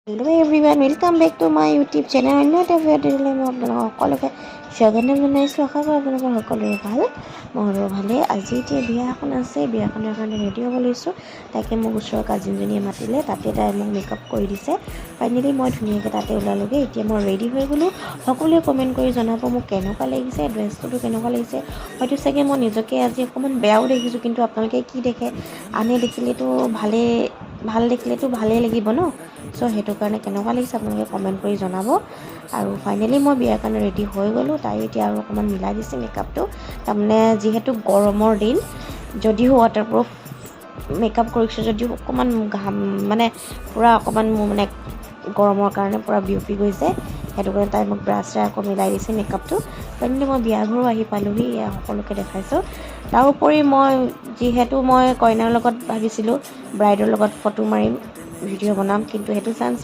Hello' everyone welcome back to my YouTube channel. অন্য এটা ভিডিঅ'লৈ মই আপোনালোকক সকলোকে স্বাগতম জনাইছোঁ। আশা কৰোঁ আপোনালোকৰ সকলোৰে ভাল, মোৰো ভালেই। আজি এতিয়া বিয়া এখন আছে, বিয়াখনৰ কাৰণে ৰেডি হ'ব লৈছোঁ। তাকে মোক ওচৰৰ কাজিনজনীয়ে মাতিলে, তাতে তাই মোক মেকআপ কৰি দিছে। ফাইনেলি মই ধুনীয়াকৈ তাতে ওলালোগৈ। এতিয়া মই ৰেডি হৈ গ'লোঁ। সকলোৱে কমেণ্ট কৰি জনাব মোক কেনেকুৱা লাগিছে, ড্ৰেছটোতো কেনেকুৱা লাগিছে। হয়তো চাগে মই নিজকে আজি অকণমান বেয়াও দেখিছোঁ, কিন্তু আপোনালোকে কি দেখে, আনে দেখিলেতো ভাল দেখিলেতো ভালেই লাগিব ন। চ' সেইটো কাৰণে কেনেকুৱা লাগিছে আপোনালোকে কমেণ্ট কৰি জনাব। আৰু ফাইনেলি মই বিয়াৰ কাৰণে ৰেডি হৈ গ'লোঁ। তাই এতিয়া আৰু অকণমান মিলাই দিছে মেকআপটো। তাৰমানে যিহেতু গৰমৰ দিন, যদিও ৱাটাৰপ্ৰুফ মেকআপ কৰিছোঁ, যদিও অকণমান ঘাম মানে পূৰা অকণমান মোৰ মানে গৰমৰ কাৰণে পূৰা বিয়পি গৈছে। সেইটো কাৰণে তাই মোক ব্ৰাছেৰে আকৌ মিলাই দিছে মেকআপটো। ফাইনেলি মই বিয়া ঘৰো আহি পালোঁহি, এয়া সকলোকে দেখাইছোঁ। তাৰোপৰি যিহেতু মই কইনাৰ লগত ভাবিছিলোঁ ব্ৰাইডৰ লগত ফটো মাৰিম, ভিডিঅ' বনাম, কিন্তু সেইটো চান্স